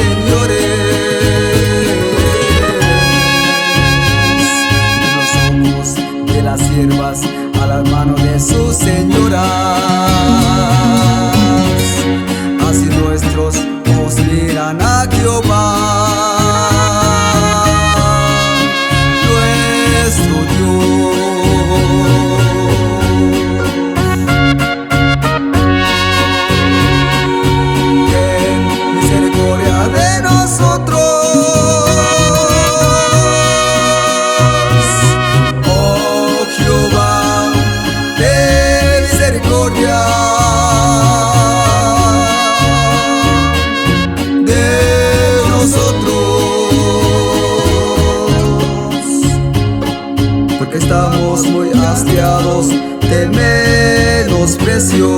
señores. Los ojos de las siervas a las manos de sus señoras, así nuestros ojos miran a Jehová, nuestro Dios. Ten misericordia de nosotros, oh Jehová, ten misericordia de nosotros, porque estamos muy hastiados de menosprecio.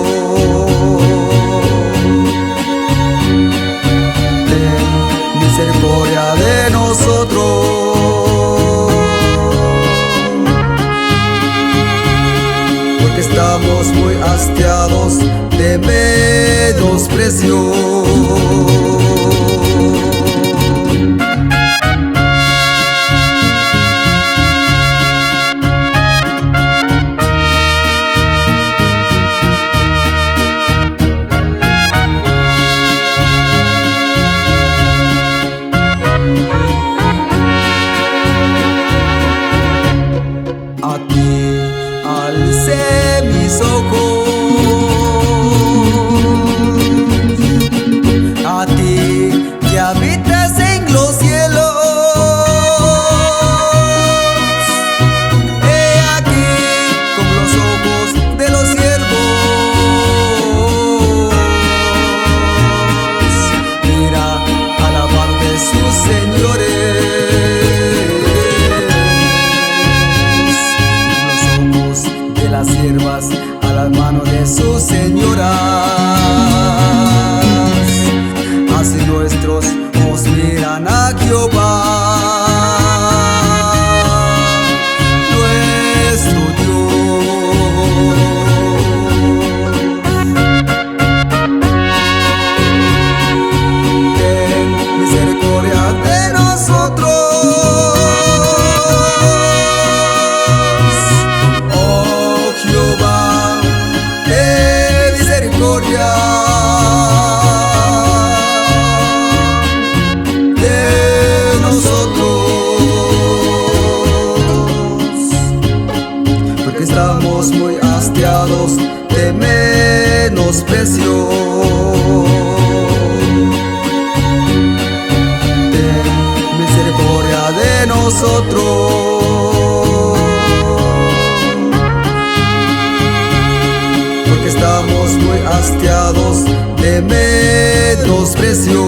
Ten misericordia de nosotros, porque estamos muy hastiados de menosprecio. A ti alcé mis ojos, a ti que habitas en los cielos. He aquí con los ojos de los siervos, mira a la mano de sus señores. Las siervas a las manos de sus señoras, así nuestros ojos miran a Jehová, nuestro Dios. Ten misericordia de nosotros, Jehová, ten misericordia de nosotros, porque estamos muy hastiados de menosprecio. Ten misericordia de nosotros, estamos muy hastiados de menosprecio.